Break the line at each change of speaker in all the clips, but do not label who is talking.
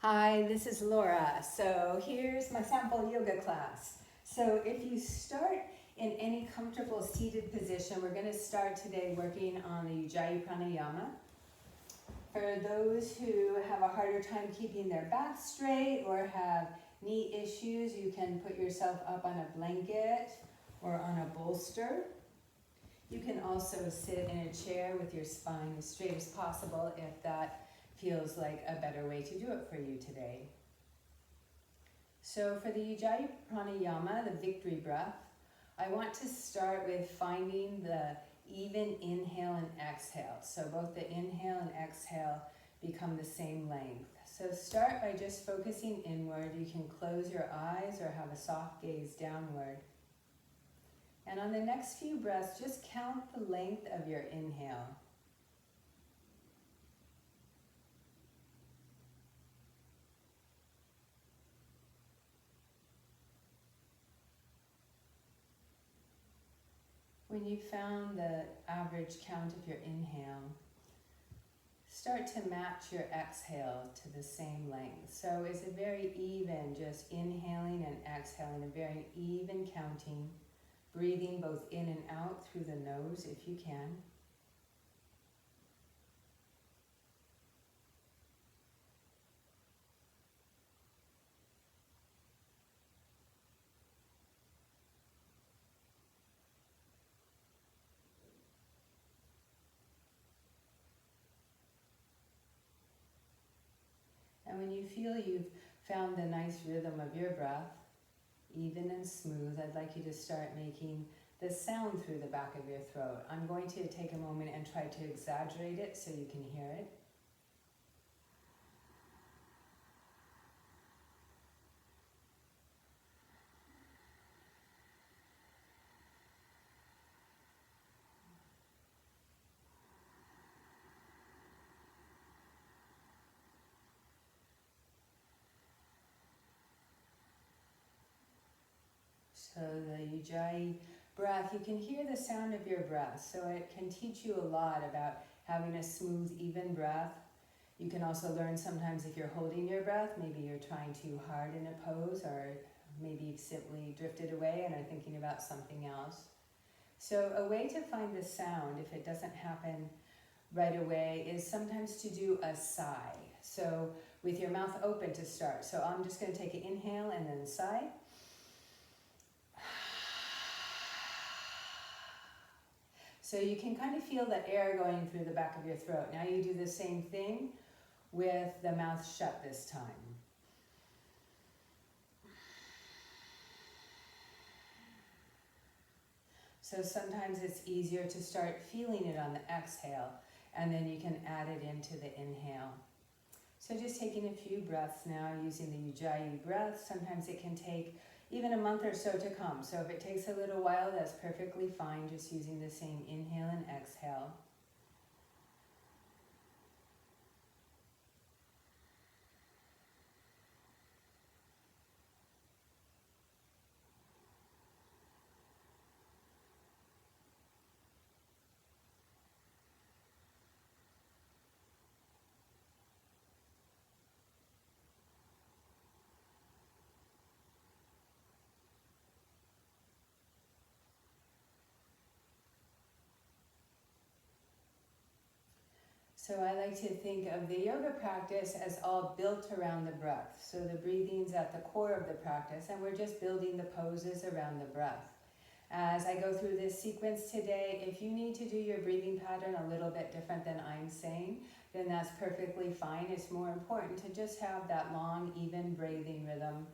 Hi, this is Laura. So here's my sample yoga class. So if you start in any comfortable seated position, we're going to start today working on the Ujjayi Pranayama. For those who have a harder time keeping their back straight or have knee issues, you can put yourself up on a blanket or on a bolster. You can also sit in a chair with your spine as straight as possible if that feels like a better way to do it for you today. So for the Ujjayi Pranayama, the victory breath, I want to start with finding the even inhale and exhale. So both the inhale and exhale become the same length. So start by just focusing inward. You can close your eyes or have a soft gaze downward. And on the next few breaths, just count the length of your inhale. When you found the average count of your inhale, start to match your exhale to the same length. So it's a very even, just inhaling and exhaling, a very even counting, breathing both in and out through the nose if you can. And when you feel you've found the nice rhythm of your breath, even and smooth, I'd like you to start making the sound through the back of your throat. I'm going to take a moment and try to exaggerate it so you can hear it. So the Ujjayi breath, you can hear the sound of your breath. So it can teach you a lot about having a smooth, even breath. You can also learn sometimes if you're holding your breath, maybe you're trying too hard in a pose, or maybe you've simply drifted away and are thinking about something else. So a way to find the sound, if it doesn't happen right away, is sometimes to do a sigh. So with your mouth open to start. So I'm just going to take an inhale and then sigh. So you can kind of feel the air going through the back of your throat. Now you do the same thing with the mouth shut this time. So sometimes it's easier to start feeling it on the exhale, and then you can add it into the inhale. So just taking a few breaths now using the Ujjayi breath. Sometimes it can take even a month or so to come. So if it takes a little while, that's perfectly fine, just using the same inhale and exhale. So I like to think of the yoga practice as all built around the breath. So the breathing's at the core of the practice, and we're just building the poses around the breath. As I go through this sequence today, if you need to do your breathing pattern a little bit different than I'm saying, then that's perfectly fine. It's more important to just have that long, even breathing rhythm.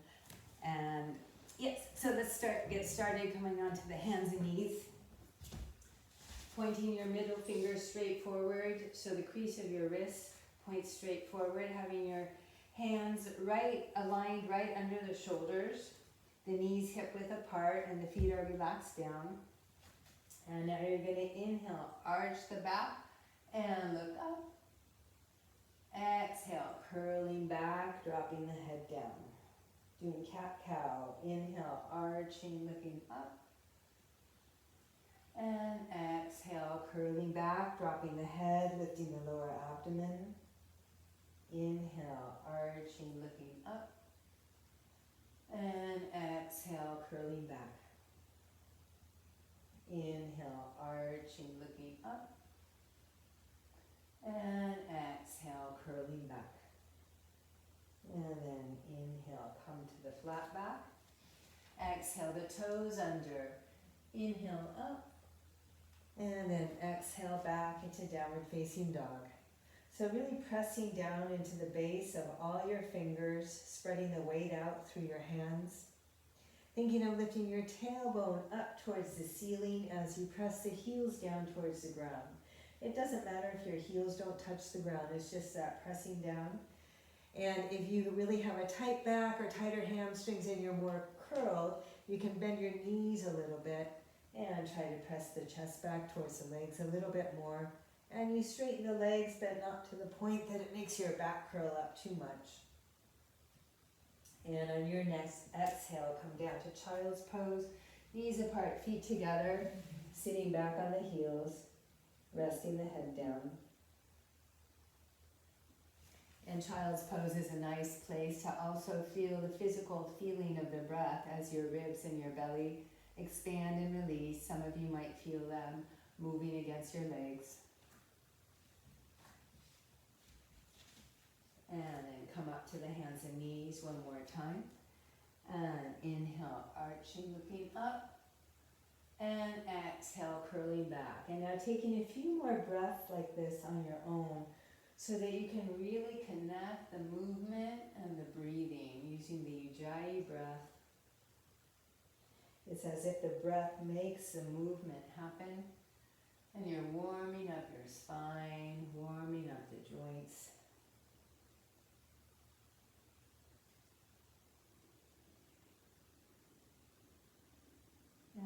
And yes, so let's get started, coming onto the hands and knees. Pointing your middle finger straight forward, so the crease of your wrist points straight forward, having your hands aligned right under the shoulders, the knees hip width apart, and the feet are relaxed down. And now you're going to inhale, arch the back, and look up. Exhale, curling back, dropping the head down. Doing cat-cow. Inhale, arching, looking up. And exhale, curling back, dropping the head, lifting the lower abdomen. inhale, arching, looking up. And exhale, curling back. Inhale, arching, looking up. And exhale, curling back. And then inhale, come to the flat back. Exhale, the toes under. Inhale up. And then exhale back into downward facing dog. So really pressing down into the base of all your fingers, spreading the weight out through your hands. Thinking of lifting your tailbone up towards the ceiling as you press the heels down towards the ground. It doesn't matter if your heels don't touch the ground, it's just that pressing down. And if you really have a tight back or tighter hamstrings and you're more curled, you can bend your knees a little bit and try to press the chest back towards the legs a little bit more. And you straighten the legs, but not to the point that it makes your back curl up too much. And on your next exhale, come down to child's pose. Knees apart, feet together, sitting back on the heels, resting the head down. And child's pose is a nice place to also feel the physical feeling of the breath as your ribs and your belly expand and release. Some of you might feel them moving against your legs. And then come up to the hands and knees one more time. And inhale, arching, looking up. And exhale, curling back. And now taking a few more breaths like this on your own so that you can really connect the movement and the breathing using the Ujjayi breath. It's as if the breath makes the movement happen. And you're warming up your spine, warming up the joints.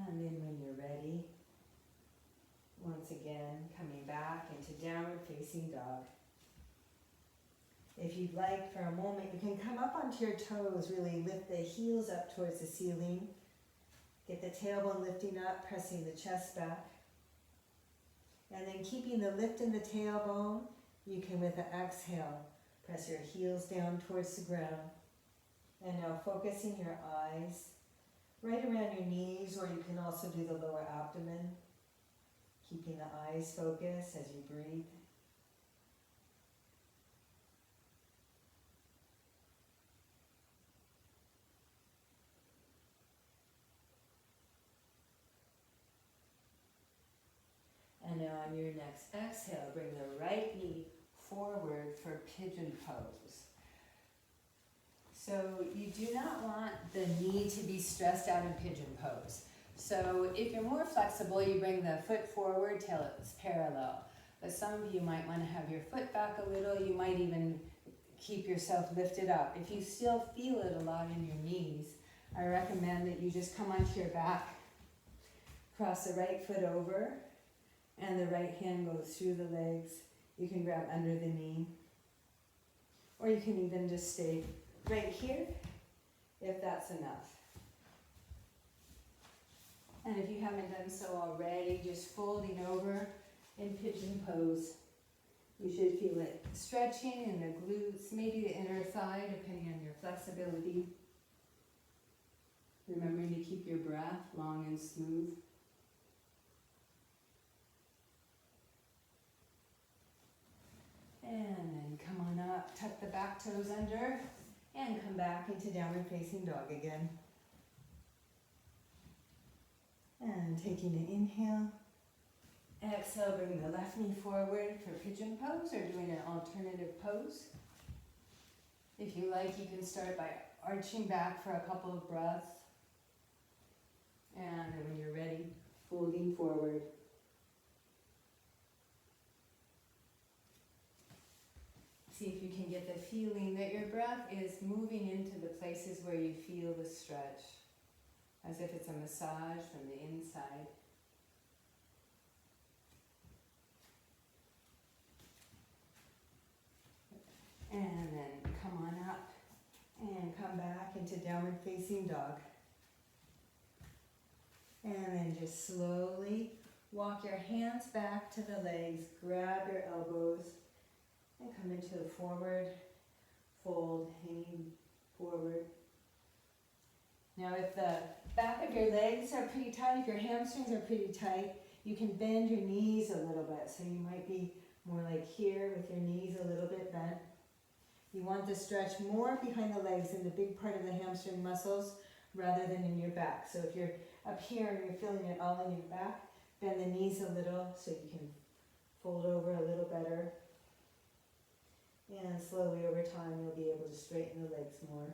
And then when you're ready, once again, coming back into downward facing dog. If you'd like, for a moment, you can come up onto your toes, really lift the heels up towards the ceiling. Get the tailbone lifting up, pressing the chest back. And then keeping the lift in the tailbone, you can, with an exhale, press your heels down towards the ground. And now focusing your eyes right around your knees, or you can also do the lower abdomen. Keeping the eyes focused as you breathe. And now on your next exhale, bring the right knee forward for pigeon pose. So you do not want the knee to be stressed out in pigeon pose. So if you're more flexible, you bring the foot forward till it's parallel. But some of you might want to have your foot back a little. You might even keep yourself lifted up. If you still feel it a lot in your knees, I recommend that you just come onto your back, cross the right foot over, and the right hand goes through the legs. You can grab under the knee, or you can even just stay right here, if that's enough. And if you haven't done so already, just folding over in pigeon pose. You should feel it stretching in the glutes, maybe the inner thigh, depending on your flexibility. Remembering to keep your breath long and smooth. And then come on up, tuck the back toes under, and come back into downward facing dog again. And taking an inhale. Exhale, bring the left knee forward for pigeon pose or doing an alternative pose. If you like, you can start by arching back for a couple of breaths. And then when you're ready, folding forward. See if you can get the feeling that your breath is moving into the places where you feel the stretch, as if it's a massage from the inside. And then come on up and come back into downward facing dog. And then just slowly walk your hands back to the legs, grab your elbows, and come into the forward legs are pretty tight, if your hamstrings are pretty tight, you can bend your knees a little bit. So you might be more like here with your knees a little bit bent. You want to stretch more behind the legs in the big part of the hamstring muscles rather than in your back. So if you're up here and you're feeling it all in your back, bend the knees a little so you can fold over a little better. And slowly over time you'll be able to straighten the legs more.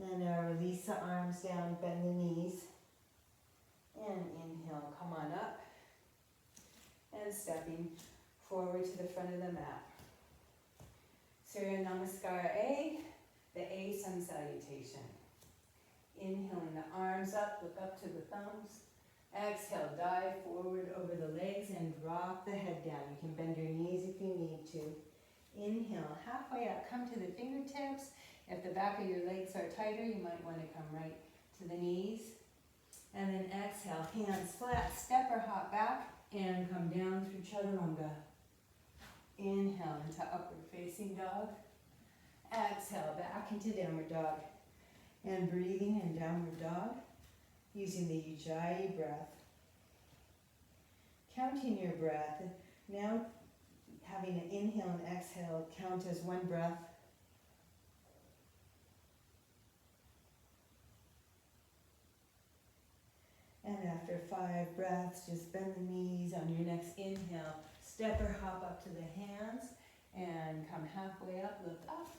And now release the arms down, bend the knees. And inhale, come on up. And stepping forward to the front of the mat. Surya Namaskar A, the A sun salutation. Inhaling the arms up, look up to the thumbs. Exhale, dive forward over the legs and drop the head down. You can bend your knees if you need to. Inhale, halfway up, come to the fingertips. If the back of your legs are tighter, you might want to come right to the knees. And then exhale, hands flat, step or hop back, and come down through Chaturanga. Inhale into upward facing dog. Exhale, back into downward dog. And breathing in downward dog, using the Ujjayi breath. Counting your breath, now having an inhale and exhale count as one breath. And after 5 breaths, just bend the knees on your next inhale. Step or hop up to the hands and come halfway up, look up.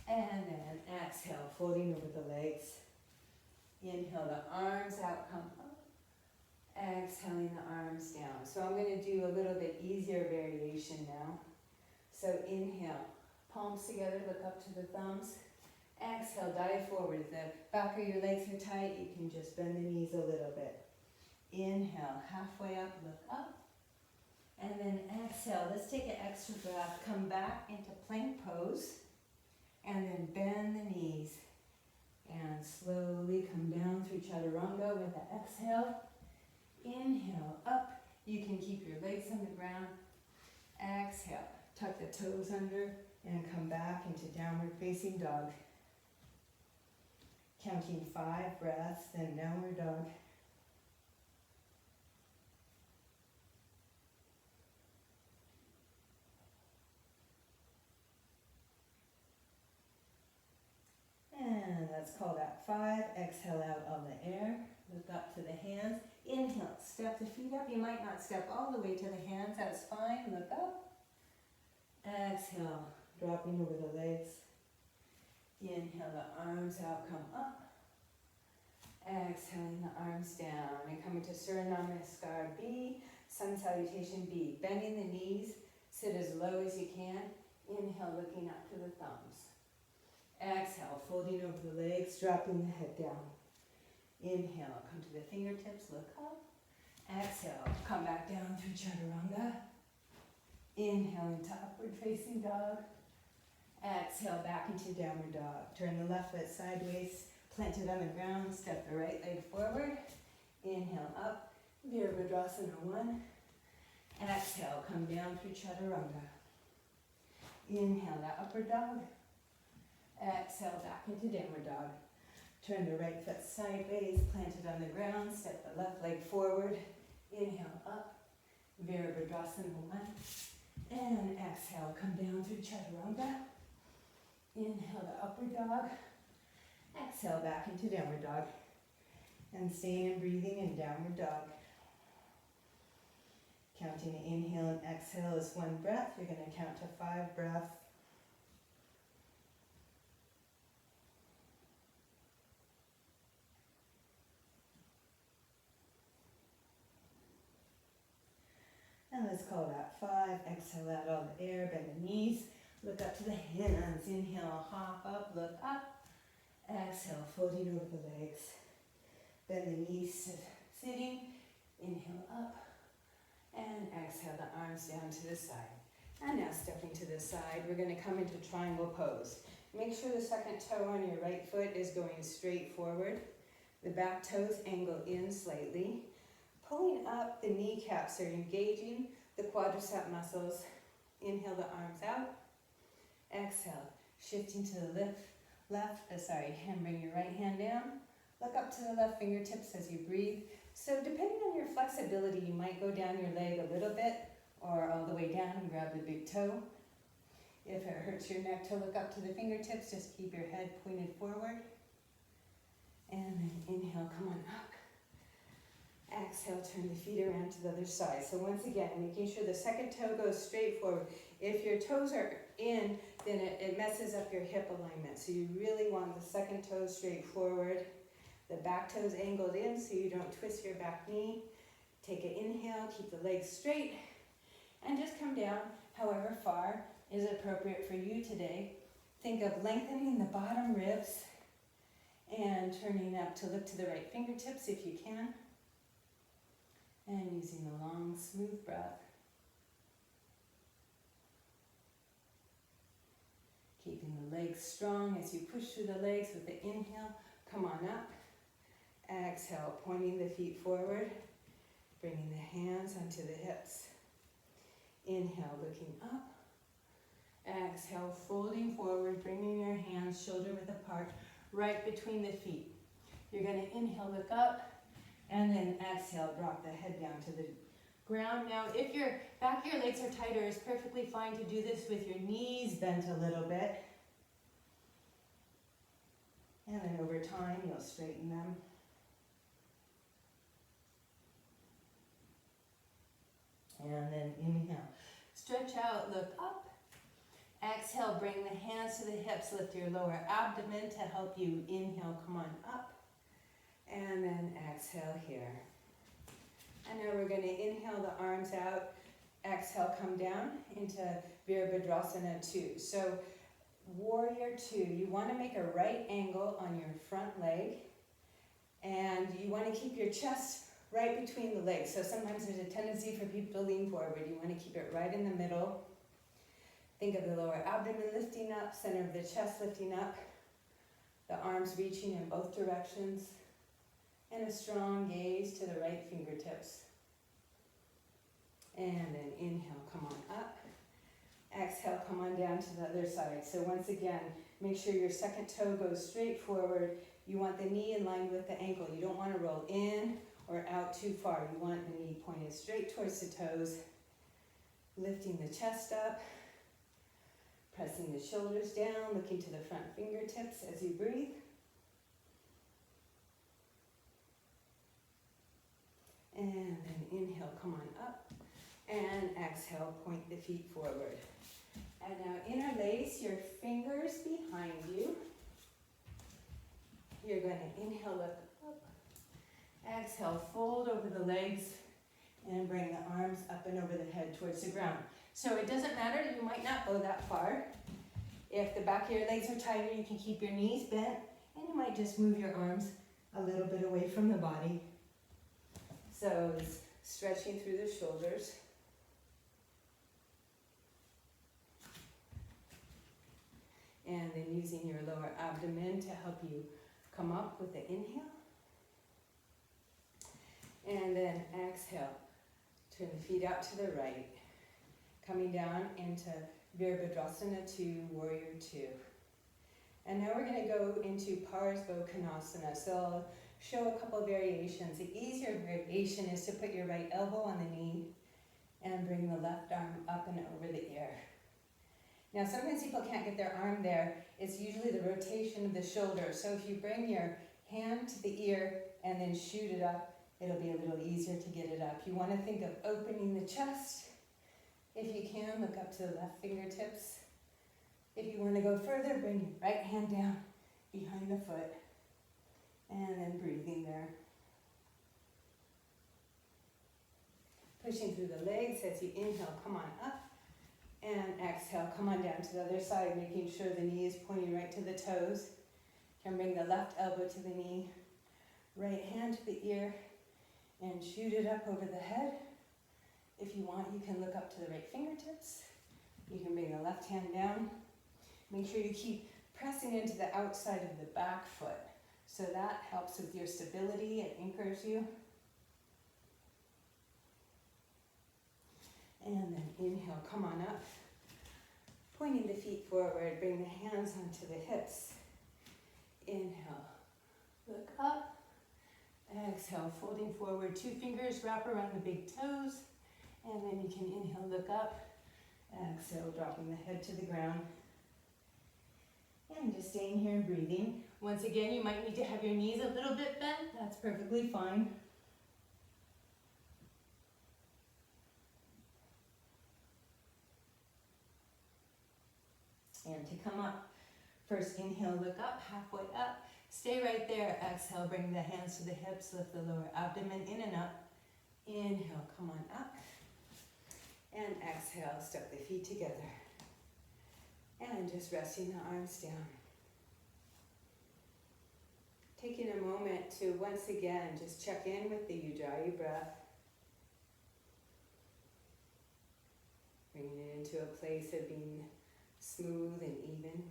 And then exhale, folding over the legs. Inhale the arms out, come up. Exhaling the arms down. So I'm going to do a little bit easier variation now. So inhale, palms together, look up to the thumbs. Exhale, dive forward. If the back of your legs are tight, you can just bend the knees a little bit. Inhale, halfway up, look up. And then exhale, let's take an extra breath. Come back into plank pose. And then bend the knees. And slowly come down through Chaturanga with an exhale. Inhale, up. You can keep your legs on the ground. Exhale, tuck the toes under and come back into downward facing dog. Counting 5 breaths, then downward dog. And let's call that 5. Exhale out on the air. Look up to the hands. Inhale, step the feet up. You might not step all the way to the hands. That's fine. Look up. Exhale, dropping over the legs. Inhale, the arms out, come up. Exhaling the arms down. And coming to Surya Namaskar B, Sun Salutation B. Bending the knees, sit as low as you can. Inhale, looking up to the thumbs. Exhale, folding over the legs, dropping the head down. Inhale, come to the fingertips, look up. Exhale, come back down through Chaturanga. Inhale into upward facing dog. Exhale, back into downward dog. Turn the left foot sideways, plant it on the ground, step the right leg forward. Inhale up, Virabhadrasana 1. Exhale, come down through Chaturanga. Inhale, that upward dog. Exhale, back into downward dog. Turn the right foot sideways, plant it on the ground, step the left leg forward. Inhale up, Virabhadrasana 1. And exhale, come down through Chaturanga. Inhale the upward dog. Exhale back into downward dog. And staying and breathing in downward dog. Counting inhale and exhale is 1 breath. You're going to count to 5 breaths. And let's call that 5. Exhale out all the air, bend the knees, look up to the hands. Inhale, hop up, look up. Exhale, folding over the legs. Bend the knees, sitting. Inhale up. And exhale the arms down to the side. And now stepping to the side, we're going to come into triangle pose. Make sure the second toe on your right foot is going straight forward. The back toes angle in slightly. Pulling up the kneecaps, so you're engaging the quadricep muscles. Inhale the arms out. Exhale, shifting to the and bring your right hand down. Look up to the left fingertips as you breathe. So depending on your flexibility, you might go down your leg a little bit or all the way down and grab the big toe. If it hurts your neck to look up to the fingertips, just keep your head pointed forward. And then inhale, come on up. Exhale, turn the feet around to the other side. So once again, making sure the second toe goes straight forward. If your toes are in, then it messes up your hip alignment. So you really want the second toe straight forward. The back toes angled in so you don't twist your back knee. Take an inhale, keep the legs straight, and just come down however far is appropriate for you today. Think of lengthening the bottom ribs and turning up to look to the right fingertips if you can. And using a long, smooth breath. Keeping the legs strong as you push through the legs with the inhale. Come on up. Exhale, pointing the feet forward. Bringing the hands onto the hips. Inhale, looking up. Exhale, folding forward, bringing your hands shoulder width apart, right between the feet. You're going to inhale, look up. And then exhale, drop the head down to the ground. Now, if your back of your legs are tighter, it's perfectly fine to do this with your knees bent a little bit. And then over time, you'll straighten them. And then inhale. Stretch out, look up. Exhale, bring the hands to the hips, lift your lower abdomen to help you inhale, come on up. And then exhale here. And now we're going to inhale the arms out. Exhale, come down into Virabhadrasana 2. So Warrior 2, you want to make a right angle on your front leg. And you want to keep your chest right between the legs. So sometimes there's a tendency for people to lean forward. You want to keep it right in the middle. Think of the lower abdomen lifting up, center of the chest lifting up. The arms reaching in both directions. And a strong gaze to the right fingertips. And then inhale, come on up. Exhale, come on down to the other side. So once again, make sure your second toe goes straight forward. You want the knee in line with the ankle. You don't want to roll in or out too far. You want the knee pointed straight towards the toes. Lifting the chest up. Pressing the shoulders down, looking to the front fingertips as you breathe. And then inhale, come on up. And exhale, point the feet forward. And now interlace your fingers behind you. You're going to inhale, look up. Exhale, fold over the legs and bring the arms up and over the head towards the ground. So it doesn't matter, you might not go that far. If the back of your legs are tighter, you can keep your knees bent and you might just move your arms a little bit away from the body. So it's stretching through the shoulders. And then using your lower abdomen to help you come up with the inhale. And then exhale. Turn the feet out to the right. Coming down into Virabhadrasana 2, Warrior 2. And now we're going to go into Parsva Konasana. So I'll show a couple of variations. The easier variation is to put your right elbow on the knee and bring the left arm up and over the ear. Now sometimes people can't get their arm there. It's usually the rotation of the shoulder. So if you bring your hand to the ear and then shoot it up, it'll be a little easier to get it up. You want to think of opening the chest. If you can, look up to the left fingertips. If you want to go further, bring your right hand down behind the foot. And then breathing there. Pushing through the legs as you inhale, come on up. And exhale, come on down to the other side, making sure the knee is pointing right to the toes. You can bring the left elbow to the knee, right hand to the ear, and shoot it up over the head. If you want, you can look up to the right fingertips. You can bring the left hand down. Make sure you keep pressing into the outside of the back foot. So that helps with your stability, it anchors you. And then inhale, come on up. Pointing the feet forward, bring the hands onto the hips. Inhale, Look up. Exhale, folding forward. 2 fingers wrap around the big toes. And then you can inhale, look up. Exhale, dropping the head to the ground. And just staying here and breathing. Once again, you might need to have your knees a little bit bent. That's perfectly fine. And to come up, first inhale, look up, halfway up. Stay right there. Exhale, bring the hands to the hips, lift the lower abdomen in and up. Inhale, come on up. And exhale, step the feet together. And just resting the arms down. Taking a moment to once again just check in with the Ujjayi breath. Bringing it into a place of being smooth and even.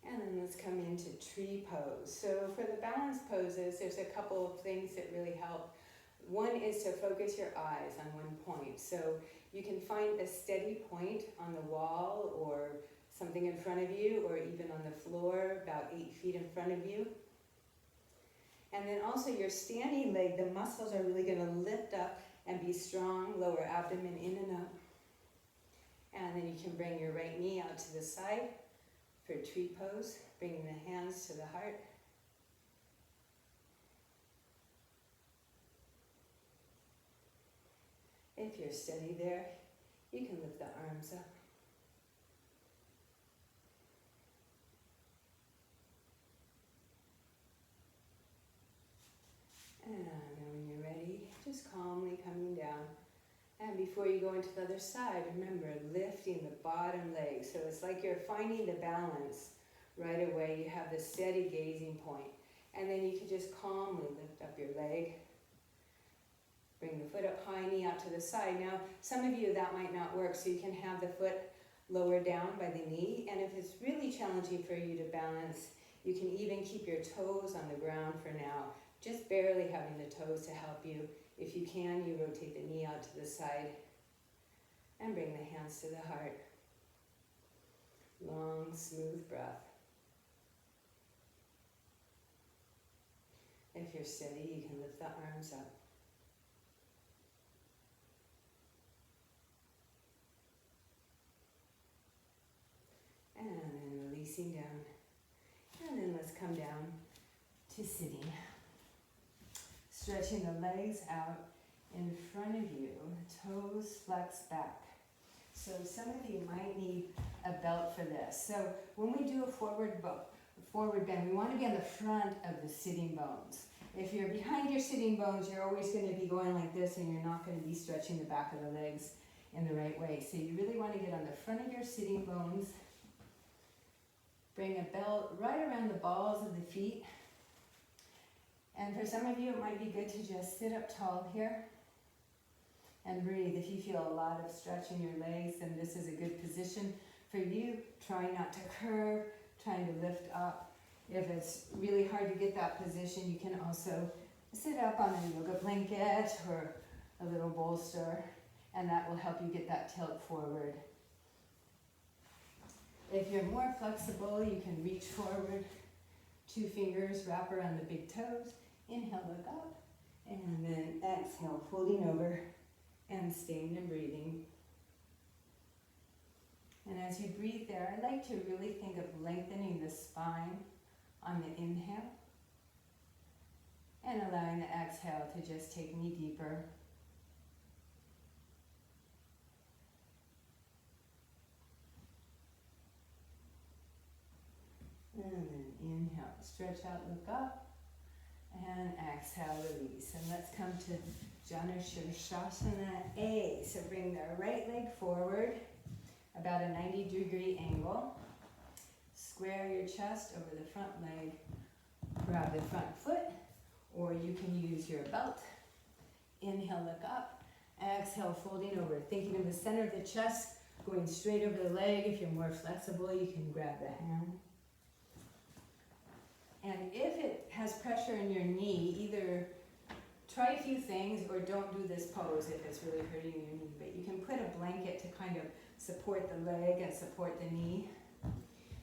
And then let's come into tree pose. So for the balance poses, there's a couple of things that really help. One is to focus your eyes on one point. So you can find a steady point on the wall or something in front of you, or even on the floor about 8 feet in front of you. And then also your standing leg, the muscles are really going to lift up and be strong, lower abdomen in and up. And then you can bring your right knee out to the side for tree pose, bringing the hands to the heart. If you're steady there, you can lift the arms up. And then when you're ready, just calmly coming down. And before you go into the other side, remember lifting the bottom leg. So it's like you're finding the balance right away. You have the steady gazing point. And then you can just calmly lift up your leg. Bring the foot up high, knee out to the side. Now, some of you, that might not work, so you can have the foot lower down by the knee. And if it's really challenging for you to balance, you can even keep your toes on the ground for now. Just barely having the toes to help you. If you can, you rotate the knee out to the side and bring the hands to the heart. Long, smooth breath. If you're steady, you can lift the arms up. And then releasing down. And then let's come down to sitting. Stretching the legs out in front of you, toes flex back. So some of you might need a belt for this. So when we do a forward bend, we want to be on the front of the sitting bones. If you're behind your sitting bones, you're always going to be going like this, and you're not going to be stretching the back of the legs in the right way. So you really want to get on the front of your sitting bones. Bring a belt right around the balls of the feet. And for some of you, it might be good to just sit up tall here and breathe. If you feel a lot of stretch in your legs, then this is a good position for you. Try not to curve, trying to lift up. If it's really hard to get that position, you can also sit up on a yoga blanket or a little bolster, and that will help you get that tilt forward. If you're more flexible, you can reach forward. 2 fingers wrap around the big toes. Inhale, look up. And then exhale, folding over and staying and breathing. And as you breathe there, I like to really think of lengthening the spine on the inhale. And allowing the exhale to just take me deeper. And then inhale, stretch out, look up, and exhale, release. And let's come to Janushirshasana A. So bring the right leg forward, about a 90-degree angle. Square your chest over the front leg. Grab the front foot, or you can use your belt. Inhale, look up. Exhale, folding over. Thinking of the center of the chest, going straight over the leg. If you're more flexible, you can grab the hand. And if it has pressure in your knee, either try a few things or don't do this pose if it's really hurting your knee. But you can put a blanket to kind of support the leg and support the knee.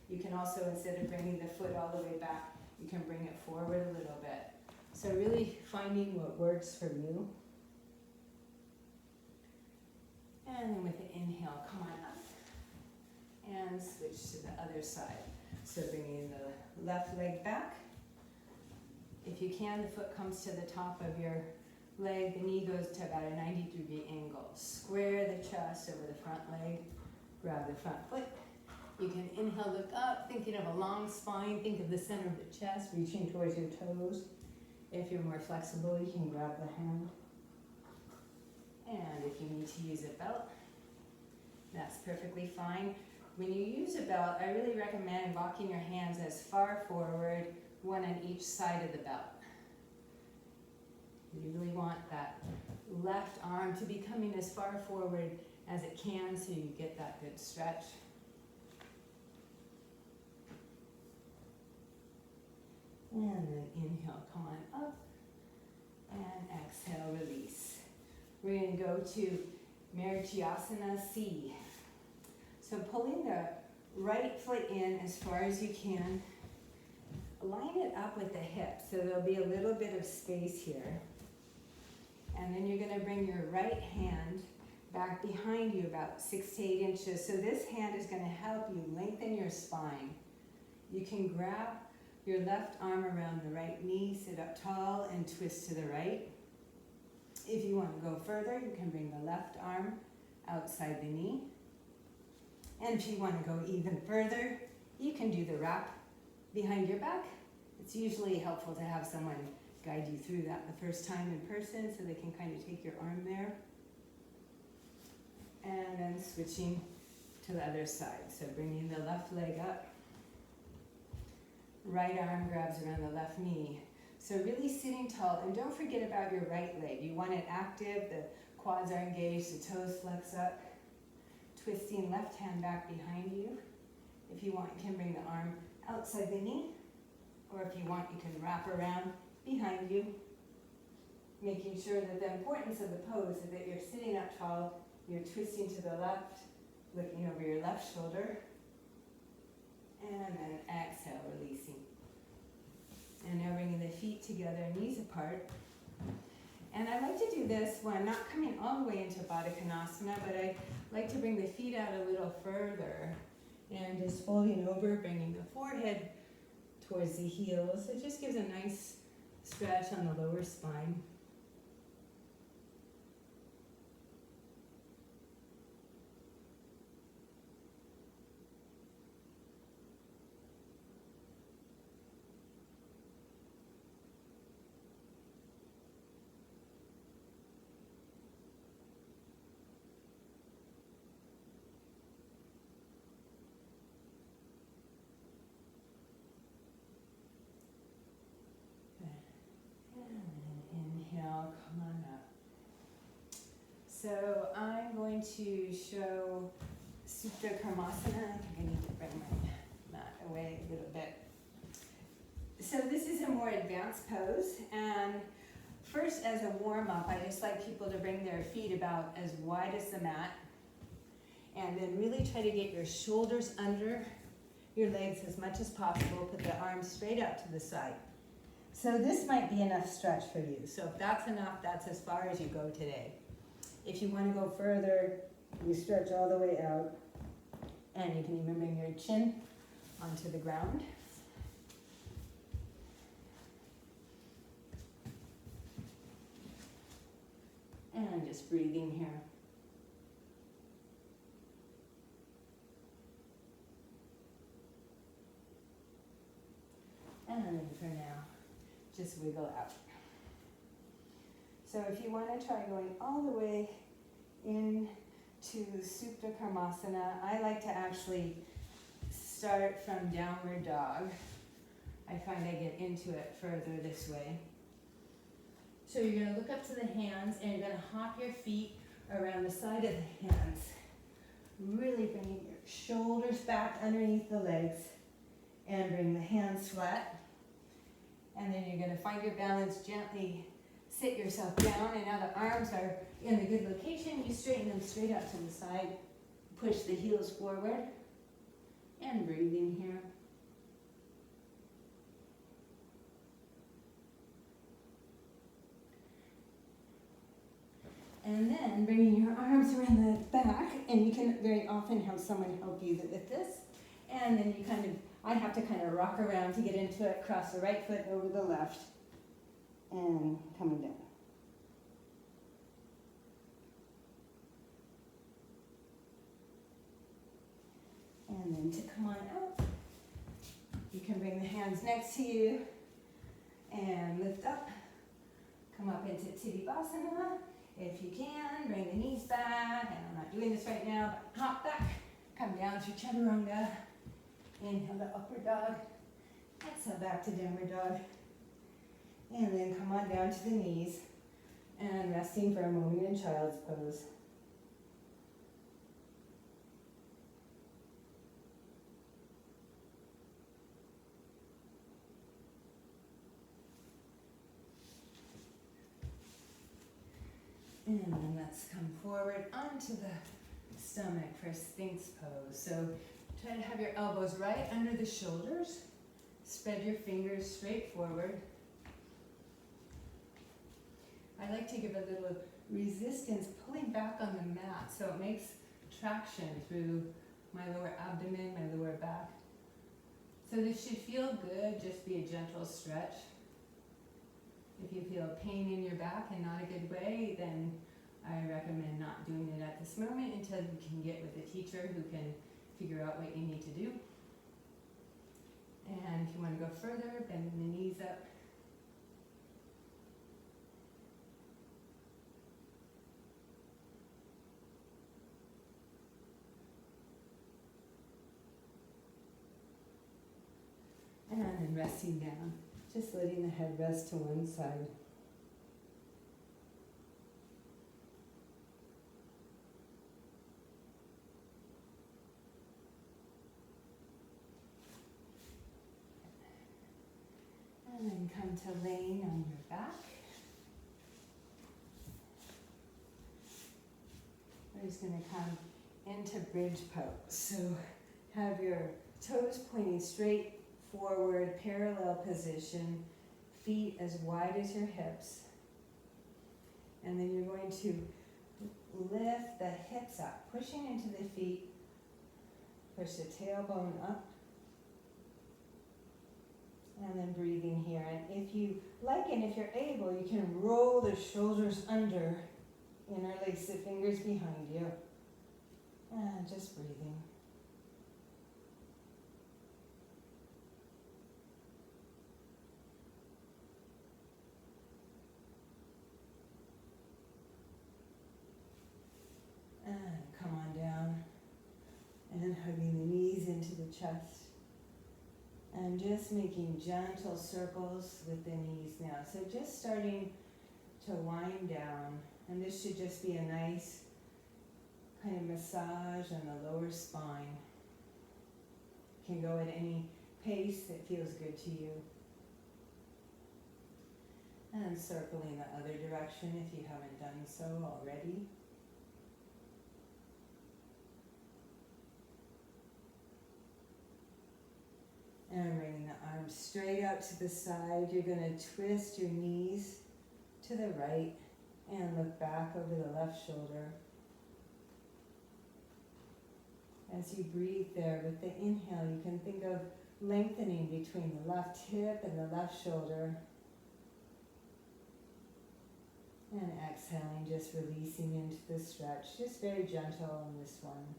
You can also, instead of bringing the foot all the way back, you can bring it forward a little bit. So really finding what works for you. And then with the inhale, come on up. And switch to the other side. So bringing the left leg back. If you can, the foot comes to the top of your leg, the knee goes to about a 90-degree angle. Square the chest over the front leg, grab the front foot. You can inhale, look up, thinking of a long spine, think of the center of the chest, reaching towards your toes. If you're more flexible, you can grab the hand. And if you need to use a belt, that's perfectly fine. When you use a belt, I really recommend walking your hands as far forward, one on each side of the belt. You really want that left arm to be coming as far forward as it can so you get that good stretch. And then inhale, come on up. And exhale, release. We're going to go to Marichyasana C. So pulling the right foot in as far as you can. Line it up with the hip, so there'll be a little bit of space here. And then you're going to bring your right hand back behind you about 6 to 8 inches. So this hand is going to help you lengthen your spine. You can grab your left arm around the right knee, sit up tall, and twist to the right. If you want to go further, you can bring the left arm outside the knee. And if you want to go even further, you can do the wrap behind your back. It's usually helpful to have someone guide you through that the first time in person so they can kind of take your arm there. And then switching to the other side. So bringing the left leg up. Right arm grabs around the left knee. So really sitting tall, and don't forget about your right leg. You want it active, the quads are engaged, the toes flex up. Twisting left hand back behind you. If you want, you can bring the arm outside the knee, or if you want, you can wrap around behind you, making sure that the importance of the pose is that you're sitting up tall, you're twisting to the left, looking over your left shoulder, and then exhale, releasing. And now bringing the feet together, knees apart. And I like to do this when I'm not coming all the way into Baddha Konasana, but I like to bring the feet out a little further and just folding over, bringing the forehead towards the heels. It just gives a nice stretch on the lower spine. Inhale, come on up. So I'm going to show Supta Karmasana. I think I need to bring my mat away a little bit. So this is a more advanced pose, and first as a warm-up, I just like people to bring their feet about as wide as the mat, and then really try to get your shoulders under your legs as much as possible. Put the arms straight out to the side. So this might be enough stretch for you. So if that's enough, that's as far as you go today. If you want to go further, you stretch all the way out, and you can even bring your chin onto the ground. And I'm just breathing here. And then for now, just wiggle out. So if you want to try going all the way into Supta Karmasana, I like to actually start from downward dog. I find I get into it further this way. So you're going to look up to the hands, and you're going to hop your feet around the side of the hands, really bringing your shoulders back underneath the legs, and bring the hands flat. And then you're going to find your balance, gently sit yourself down, and now the arms are in a good location. You straighten them straight out to the side, push the heels forward and breathing here. And then bringing your arms around the back, and you can very often have someone help you with this. And then you I have to kind of rock around to get into it, cross the right foot over the left, and coming down. And then to come on out, you can bring the hands next to you and lift up. Come up into Tadasana. If you can, bring the knees back. And I'm not doing this right now, but hop back. Come down to Chaturanga. Inhale to upward dog. Exhale back to downward dog. And then come on down to the knees. And resting for a moment in child's pose. And then let's come forward onto the stomach for Sphinx pose. So try to have your elbows right under the shoulders. Spread your fingers straight forward. I like to give a little resistance, pulling back on the mat so it makes traction through my lower abdomen, my lower back. So this should feel good, just be a gentle stretch. If you feel pain in your back and not a good way, then I recommend not doing it at this moment until you can get with a teacher who can figure out what you need to do. And if you want to go further, bend the knees up. And then resting down. Just letting the head rest to one side. And then come to laying on your back. We're just going to come into bridge pose. So have your toes pointing straight forward, parallel position, feet as wide as your hips. And then you're going to lift the hips up, pushing into the feet, push the tailbone up, and then breathing here. And if you like and if you're able, you can roll the shoulders under, interlace the fingers behind you, and just breathing. And come on down and hugging the knees into the chest. And just making gentle circles with the knees now. So just starting to wind down. And this should just be a nice kind of massage on the lower spine. Can go at any pace that feels good to you. And circling the other direction if you haven't done so already. And bringing the arms straight out to the side. You're going to twist your knees to the right and look back over the left shoulder. As you breathe there with the inhale, you can think of lengthening between the left hip and the left shoulder. And exhaling, just releasing into the stretch. Just very gentle on this one.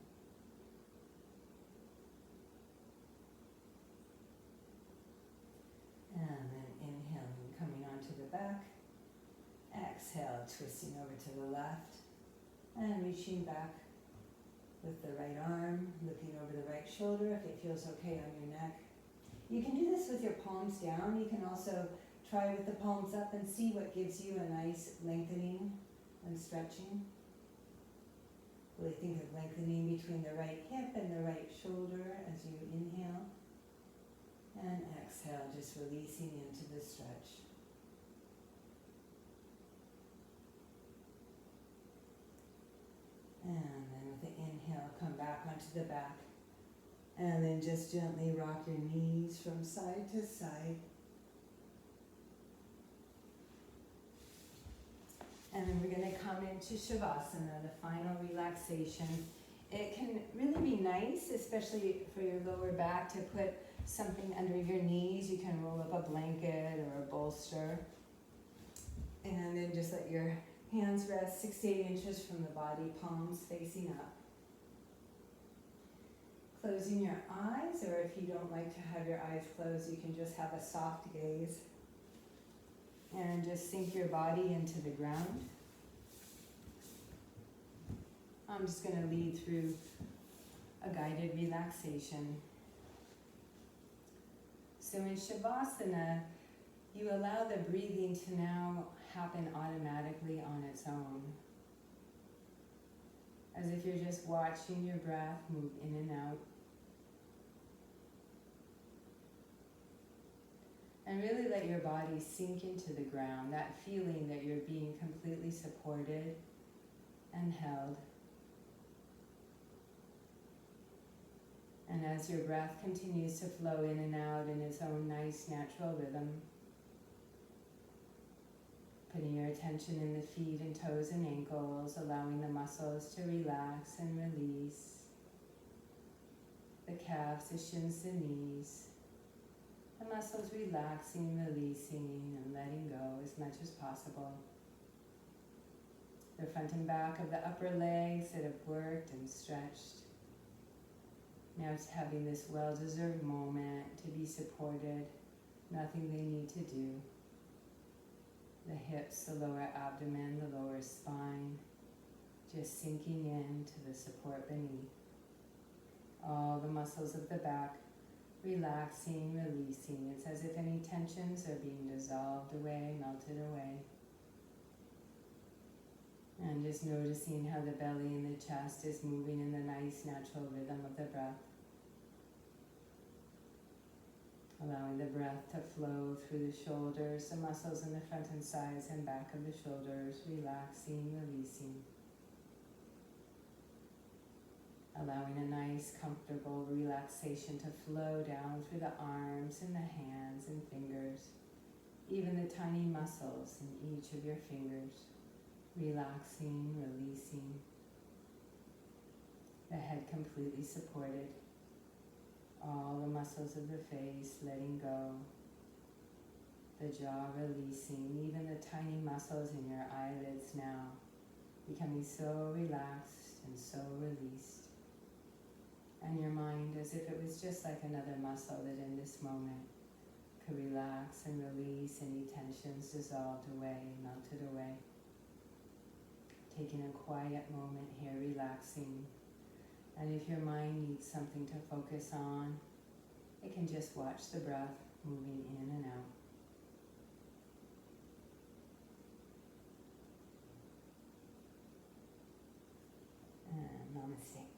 And then inhaling, coming onto the back. Exhale, twisting over to the left. And reaching back with the right arm, looking over the right shoulder if it feels okay on your neck. You can do this with your palms down. You can also try with the palms up and see what gives you a nice lengthening and stretching. Really think of lengthening between the right hip and the right shoulder as you inhale. And exhale, just releasing into the stretch. And then with the inhale, come back the back. And then just gently rock your knees from side to side. And then we're going to come into Shavasana, the final relaxation. It can really be nice, especially for your lower back, to put something under your knees. You can roll up a blanket or a bolster. And then just let your hands rest 6 to 8 inches from the body, palms facing up. Closing your eyes, or if you don't like to have your eyes closed, you can just have a soft gaze. And just sink your body into the ground. I'm just going to lead through a guided relaxation. So in Shavasana, you allow the breathing to now happen automatically on its own. As if you're just watching your breath move in and out. And really let your body sink into the ground, that feeling that you're being completely supported and held. And as your breath continues to flow in and out in its own nice natural rhythm, putting your attention in the feet and toes and ankles, allowing the muscles to relax and release. The calves, the shins, the knees. The muscles relaxing, releasing, and letting go as much as possible. The front and back of the upper legs that have worked and stretched. Now it's having this well-deserved moment to be supported. Nothing they need to do. The hips, the lower abdomen, the lower spine, just sinking into the support beneath. All the muscles of the back relaxing, releasing. It's as if any tensions are being dissolved away, melted away. And just noticing how the belly and the chest is moving in the nice natural rhythm of the breath. Allowing the breath to flow through the shoulders, the muscles in the front and sides and back of the shoulders, relaxing, releasing. Allowing a nice, comfortable relaxation to flow down through the arms and the hands and fingers, even the tiny muscles in each of your fingers, relaxing, releasing. The head completely supported. All the muscles of the face letting go. The jaw releasing, even the tiny muscles in your eyelids now becoming so relaxed and so released. And your mind as if it was just like another muscle that in this moment could relax and release any tensions dissolved away, melted away. Taking a quiet moment here, relaxing. And if your mind needs something to focus on, it can just watch the breath moving in and out. And namaste.